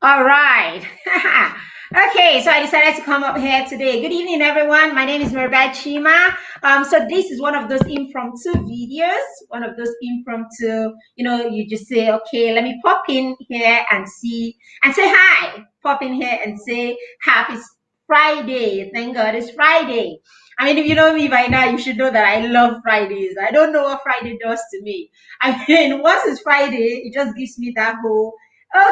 All right. Okay, so I decided to come up here today. Good evening, everyone. My name is Mirabad Chima. So this is one of those impromptu videos, one of those impromptu, you just say, okay, let me pop in here and see and say hi. Pop in here and say happy Friday. Thank God it's Friday. I mean, if you know me by now, you should know that I love Fridays. I don't know what Friday does to me. I mean, once it's Friday, it just gives me that whole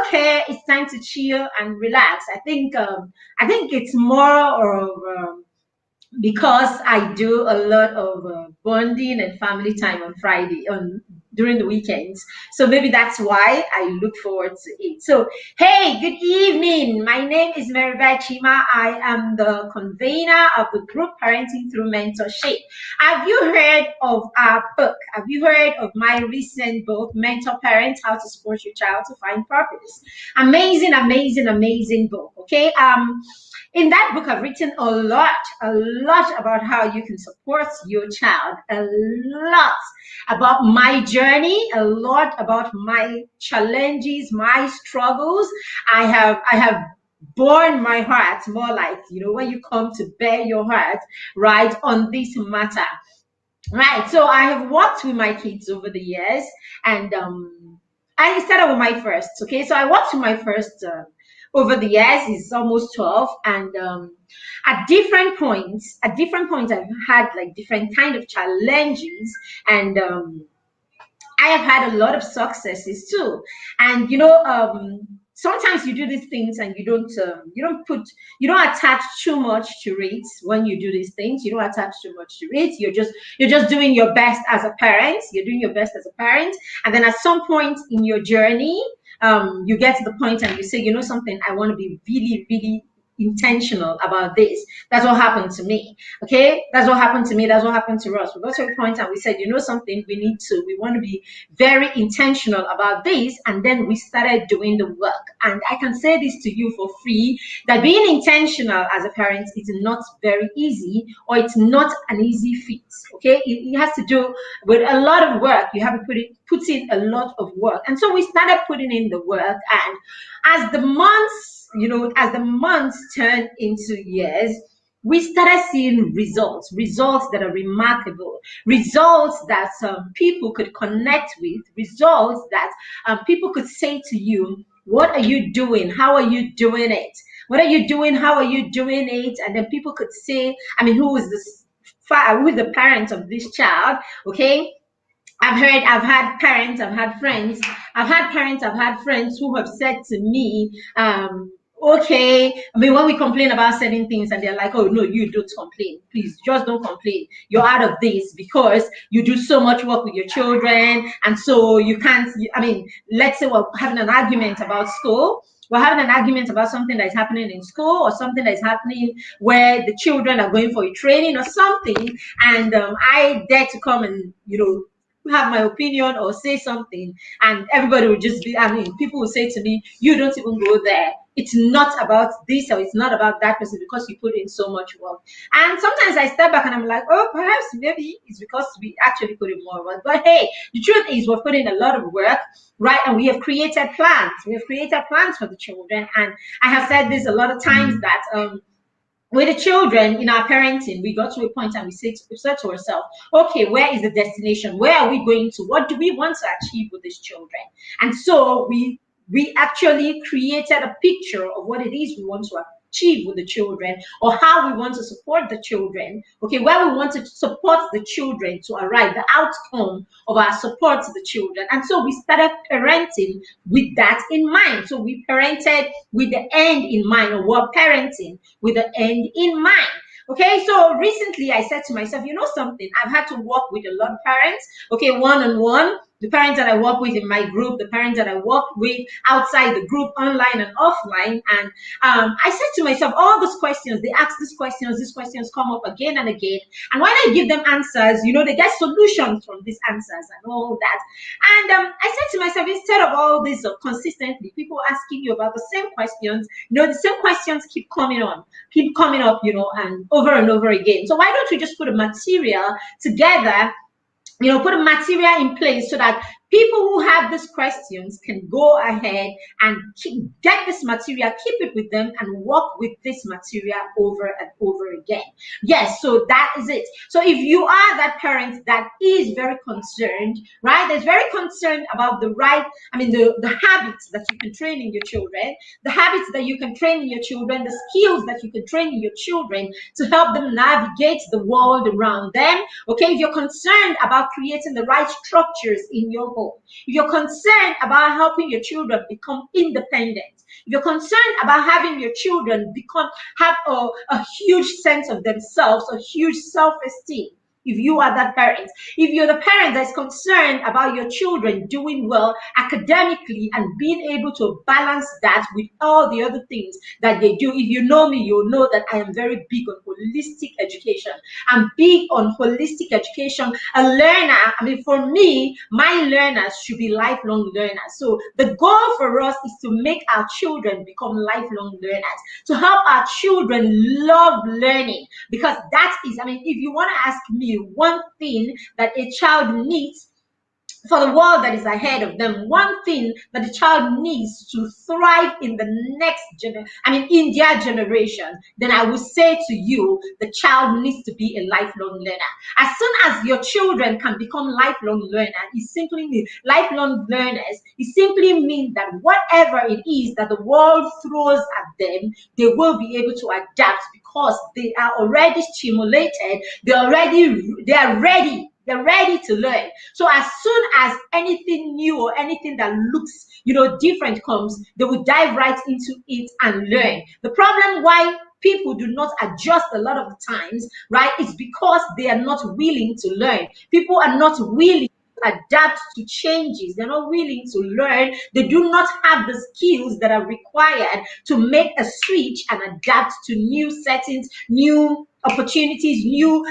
okay, it's time to chill and relax. I think it's more of because I do a lot of bonding and family time on Friday on during the weekends. So maybe that's why I look forward to it. So hey, good evening. My name is Maribel Chima. I am the convener of the group Parenting Through Mentorship. Have you heard of our book? Have you heard of my recent book, Mentor Parents: How to Support Your Child to Find Purpose? Amazing, amazing, amazing book. Okay. In that book, I've written a lot about how you can support your child, a lot about my journey, a lot about my challenges, my struggles. I have borne my heart more like, when you come to bear your heart, right, on this matter. Right. So I have worked with my kids over the years, and I started with my first. Okay. So I worked with my first over the years. It's almost 12. And at different points, I've had like different kind of challenges. And I have had a lot of successes too. And sometimes you do these things and you don't attach too much to it when you do these things. You don't attach too much to it. You're just doing your best as a parent. You're doing your best as a parent, and then at some point in your journey, you get to the point and you say, something, I want to be really, really intentional about this. That's what happened to me. Okay, that's what happened to me. That's what happened to us. We got to a point and we said, something, we want to be very intentional about this. And then we started doing the work. And I can say this to you for free, that being intentional as a parent is not very easy, or it's not an easy feat. Okay, it has to do with a lot of work. You have to put in a lot of work. And so we started putting in the work. And as the months turned into years, we started seeing results that are remarkable, results that people could connect with, results that people could say to you, what are you doing? How are you doing it? What are you doing? How are you doing it? And then people could say, I mean, who is the parent of this child? Okay, I've had parents, I've had friends who have said to me, okay, I mean, when we complain about certain things and they're like, oh, no, you don't complain. Please, just don't complain. You're out of this because you do so much work with your children. And so you can't, I mean, let's say we're having an argument about school. We're having an argument about something that's happening in school, or something that's happening where the children are going for a training or something. And I dare to come and, have my opinion or say something, and everybody would just be, I mean, people will say to me, you don't even go there. It's not about this or it's not about that person, because you put in so much work. And sometimes I step back and I'm like, oh, perhaps maybe it's because we actually put in more work. But hey, the truth is we're putting a lot of work, right? And we have created plans. We have created plans for the children. And I have said this a lot of times that with the children in our parenting, we got to a point and we said to ourselves, okay, where is the destination? Where are we going to? What do we want to achieve with these children? And so we actually created a picture of what it is we want to achieve with the children, or how we want to support the children. Okay, where we want to support the children to arrive, the outcome of our support to the children. And so we started parenting with that in mind. So we parented with the end in mind, or we're parenting with the end in mind. Okay, so recently I said to myself, something, I've had to work with a lot of parents, okay, one on one, the parents that I work with in my group, the parents that I work with outside the group, online and offline. And I said to myself, all these questions, they ask these questions come up again and again. And when I give them answers, they get solutions from these answers and all that. And I said to myself, instead of all this consistently, people asking you about the same questions, the same questions keep coming up, and over again. So why don't we just put a material together, put a material in place so that People who have these questions can go ahead and get this material, keep it with them, and work with this material over and over again. Yes, so that is it. So if you are that parent that is very concerned, right, that's very concerned about the habits that you can train in your children, the habits that you can train in your children, the skills that you can train in your children to help them navigate the world around them. Okay, if you're concerned about creating the right structures in your home, if you're concerned about helping your children become independent, if you're concerned about having your children have a huge sense of themselves, a huge self-esteem, if you are that parent, if you're the parent that's concerned about your children doing well academically and being able to balance that with all the other things that they do, if you know me, you'll know that I am very big on holistic education. I'm big on holistic education. A learner, for me, my learners should be lifelong learners. So the goal for us is to make our children become lifelong learners, to help our children love learning, because that is, if you want to ask me one thing that a child needs for the world that is ahead of them, one thing that the child needs to thrive in the next in their generation, then I would say to you, the child needs to be a lifelong learner. As soon as your children can become lifelong learners, it simply means lifelong learners. It simply means that whatever it is that the world throws at them, they will be able to adapt because they are already stimulated. They are ready. They're ready to learn. So as soon as anything new or anything that looks, different comes, they will dive right into it and learn. The problem why people do not adjust a lot of the times, right, is because they are not willing to learn. People are not willing to adapt to changes. They're not willing to learn. They do not have the skills that are required to make a switch and adapt to new settings, new opportunities, new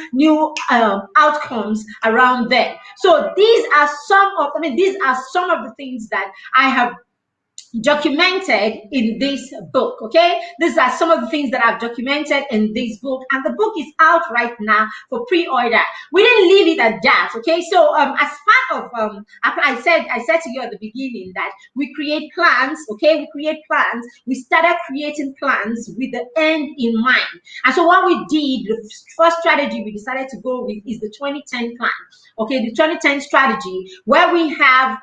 outcomes around them. So these are some of the things that I have documented in this book. Okay, these are some of the things that I've documented in this book, and the book is out right now for pre-order. We didn't leave it at that. Okay, so as part of I said to you at the beginning that we create plans. Okay, we started creating plans with the end in mind. And so what we did, the first strategy we decided to go with is the 2010 plan. Okay, the 2010 strategy, where we have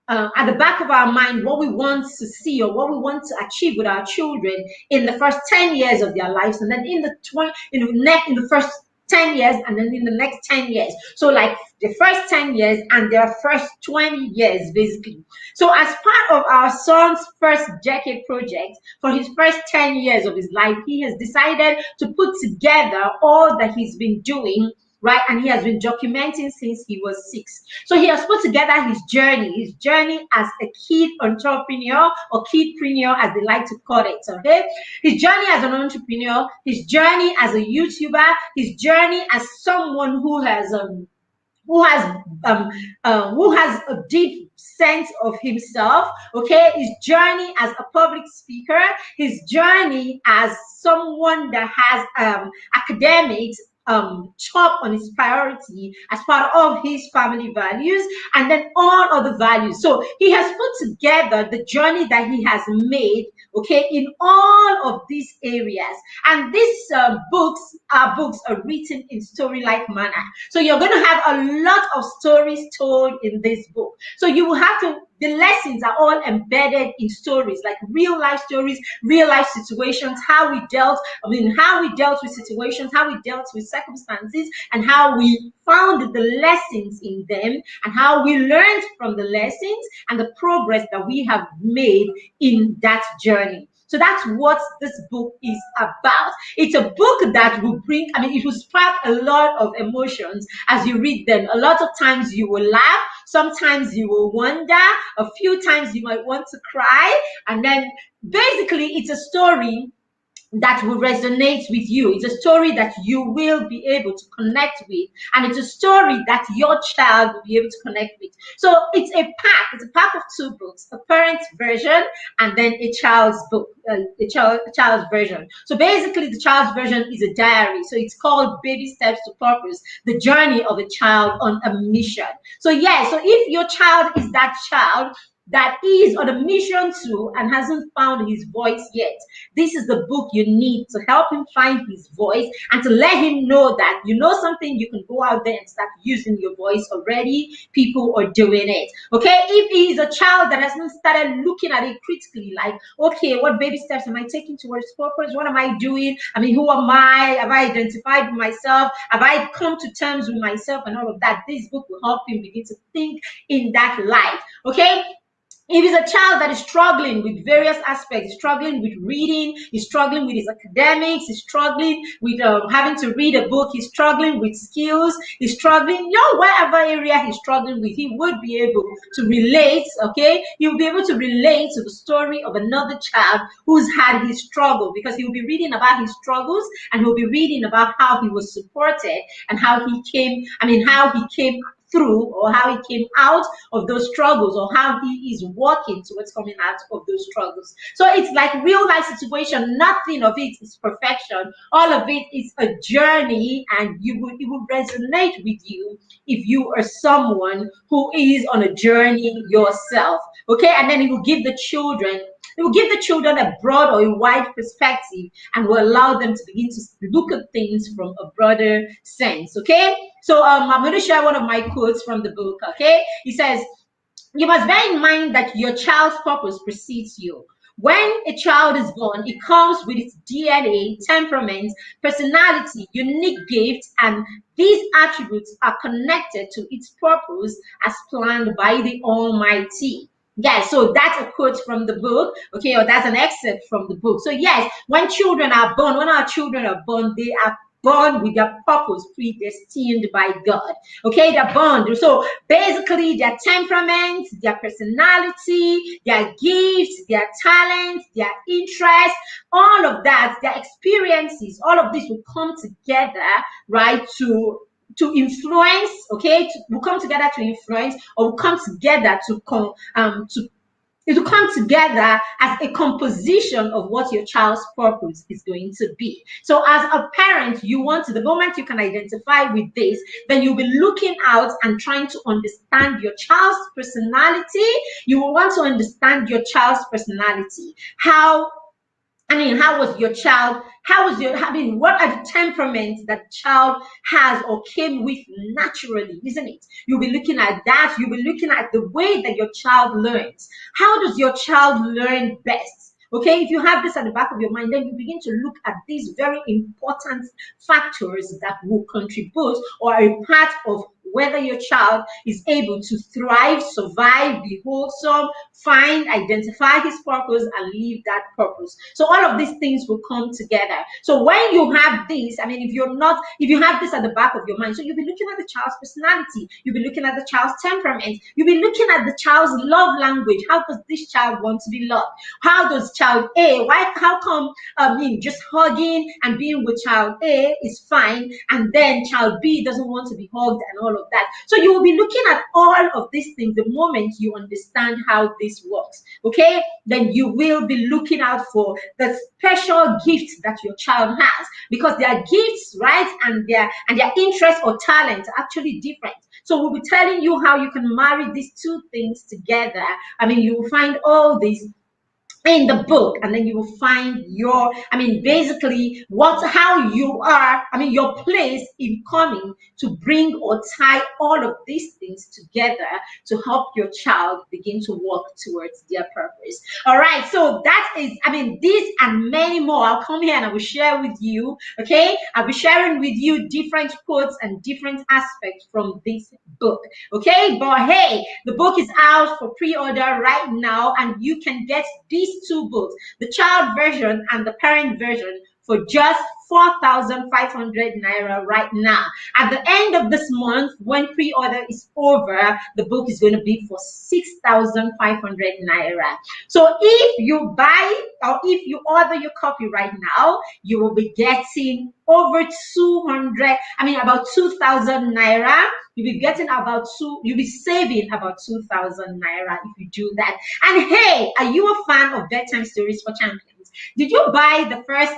at the back of our mind what we want to see or what we want to achieve with our children in the first 10 years of their lives, and then in the first 10 years, and then in the next 10 years. So like the first 10 years and their first 20 years, basically. So as part of our son's first decade project, for his first 10 years of his life, he has decided to put together all that he's been doing, right? And he has been documenting since he was 6. So he has put together his journey as a kid entrepreneur, or kidpreneur as they like to call it, okay? His journey as an entrepreneur, his journey as a YouTuber, his journey as someone who has a deep sense of himself, okay? His journey as a public speaker, his journey as someone that has academics top on his priority as part of his family values, and then all other values. So he has put together the journey that he has made, okay, in all of these areas. And these books are written in story-like manner. So you're going to have a lot of stories told in this book. So you will have to, the lessons are all embedded in stories, like real life stories, real life situations, how we dealt with situations, how we dealt with circumstances, and how we found the lessons in them, and how we learned from the lessons and the progress that we have made in that journey. So that's what this book is about. It's a book that will bring, it will spark a lot of emotions as you read them. A lot of times you will laugh, sometimes you will wonder, a few times you might want to cry, and then basically it's a story that will resonate with you. It's a story that you will be able to connect with, and it's a story that your child will be able to connect with. So it's a pack of two books, a parent's version and then a child's book, child's version. So basically the child's version is a diary. So it's called Baby Steps to Purpose, the journey of a child on a mission. So yeah, so if your child is that child that is on a mission too and hasn't found his voice yet, this is the book you need to help him find his voice and to let him know that you know something, you can go out there and start using your voice already. People are doing it. Okay, if he is a child that hasn't started looking at it critically, like, okay, what baby steps am I taking towards purpose? What am I doing? I mean, who am I? Have I identified with myself? Have I come to terms with myself and all of that? This book will help him begin to think in that light. Okay, if it's a child that is struggling with various aspects, struggling with reading, he's struggling with his academics, he's struggling with having to read a book, he's struggling with skills, he's struggling, whatever area he's struggling with, he would be able to relate, okay? He will be able to relate to the story of another child who's had his struggle, because he will be reading about his struggles and he'll be reading about how he was supported and how he came through, or how he came out of those struggles, or how he is working towards coming out of those struggles. So it's like real life situation. Nothing of it is perfection. All of it is a journey, and it will resonate with you if you are someone who is on a journey yourself. Okay, and then it will give the children a broad or a wide perspective, and will allow them to begin to look at things from a broader sense. Okay, so I'm going to share one of my quotes from the book. Okay, he says, you must bear in mind that your child's purpose precedes you. When a child is born, it comes with its DNA, temperament, personality, unique gifts, and these attributes are connected to its purpose as planned by the Almighty. Yes, so that's a quote from the book, okay, or that's an excerpt from the book. So yes, when our children are born, they are born with their purpose predestined by God. Okay, they're born. So basically, their temperament, their personality, their gifts, their talents, their interests, all of that, their experiences, all of this will come together, right, to influence, okay, will come together to influence, or will come together to it will come together as a composition of what your child's purpose is going to be. So as a parent, the moment you can identify with this, then you'll be looking out and trying to understand your child's personality. You will want to understand your child's personality. How was your child? What are the temperaments that child has or came with naturally, isn't it? You'll be looking at that. You'll be looking at the way that your child learns. How does your child learn best? Okay, if you have this at the back of your mind, then you begin to look at these very important factors that will contribute or are a part of whether your child is able to thrive, survive, be wholesome, identify his purpose, and live that purpose. So all of these things will come together. So when you have this, if you have this at the back of your mind, so you'll be looking at the child's personality, you'll be looking at the child's temperament, you'll be looking at the child's love language. How does this child want to be loved? How does child A, how come just hugging and being with child A is fine, and then child B doesn't want to be hugged and all of that? So you will be looking at all of these things the moment you understand how this works. Okay, then you will be looking out for the special gifts that your child has, because their gifts, right, and their interests or talents are actually different. So we'll be telling you how you can marry these two things together. You will find all these in the book, and then you will find basically how you are, your place in coming to bring or tie all of these things together to help your child begin to work towards their purpose. All right, so that is, this and many more. I'll come here and I will share with you, okay? I'll be sharing with you different quotes and different aspects from this book, okay? But hey, the book is out for pre-order right now, and you can get these two books, the child version and the parent version, for just 4,500 naira right now. At the end of this month, when pre-order is over, the book is going to be for 6,500 naira. So if you buy or if you order your copy right now, you will be getting over 200, about 2,000 naira. You'll be getting you'll be saving about 2,000 naira if you do that. And hey, are you a fan of bedtime stories for champions? Did you buy the first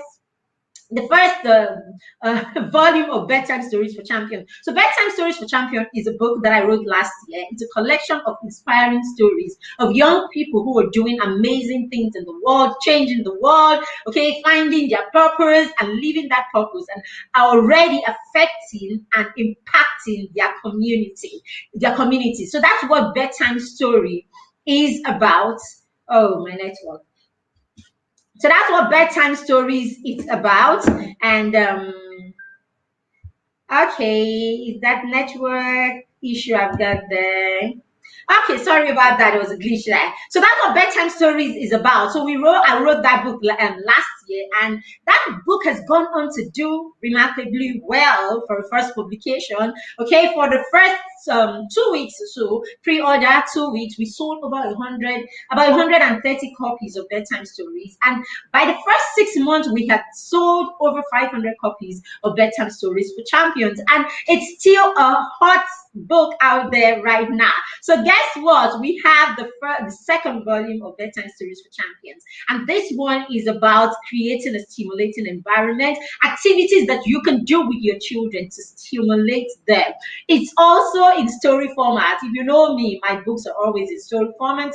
volume of Bedtime Stories for Champion? So Bedtime Stories for Champion is a book that I wrote last year. It's a collection of inspiring stories of young people who are doing amazing things in the world, changing the world, okay, finding their purpose and living that purpose, and are already affecting and impacting their community. So that's what Bedtime Story is about. Oh, my network. So that's what bedtime stories is about. And okay, is that network issue I've got there? Okay, sorry about that. It was a glitch there. So that's what bedtime stories is about. So I wrote that book last year, and that book has gone on to do remarkably well for a first publication. Okay, for the first 2 weeks or so, pre-order 2 weeks, we sold about 130 copies of bedtime stories, and by the first 6 months, we had sold over 500 copies of bedtime stories for champions, and it's still a hot book out there right now. So guess what? We have the second volume of Bedtime Stories for Champions, and this one is about creating a stimulating environment, activities that you can do with your children to stimulate them. It's also in story format. If you know me, my books are always in story format,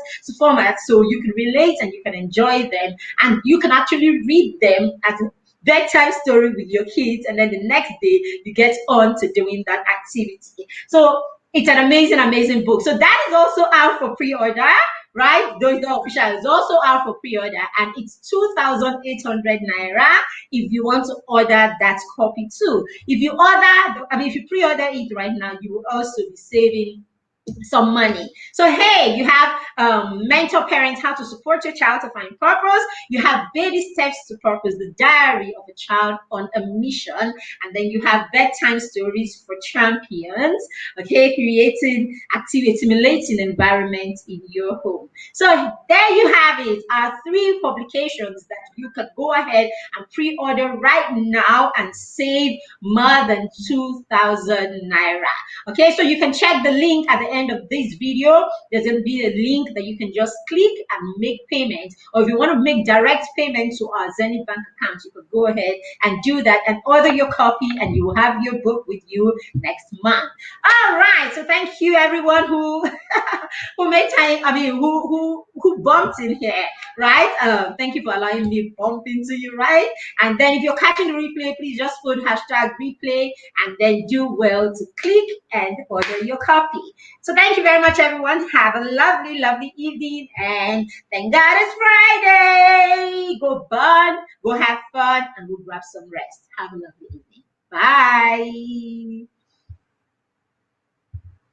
so you can relate and you can enjoy them, and you can actually read them as a bedtime story with your kids, and then the next day you get on to doing that activity. So it's an amazing book. So that is also out for pre-order, right? Though it's not official, it's also out for pre-order, and it's 2,800 naira if you want to order that copy too. If you pre-order it right now, you will also be saving some money. So hey, you have mentor parents, how to support your child to find purpose. You have baby steps to purpose, the diary of a child on a mission, and then you have bedtime stories for champions, okay, creating active stimulating environment in your home. So there you have it, our 3 publications that you can go ahead and pre-order right now and save more than 2,000 naira. Okay, so you can check the link at the end of this video. There's going to be a link that you can just click and make payment, or if you want to make direct payment to our Zenith Bank account, you can go ahead and do that and order your copy, and you will have your book with you next month. All right, so thank you everyone who who made time, who bumped in here, right? Thank you for allowing me to bump into you, right? And then if you're catching the replay, please just put #replay and then do well to click and order your copy. So thank you very much, everyone. Have a lovely evening, and thank God it's Friday. Go burn, go have fun, and go grab some rest. Have a lovely evening. Bye.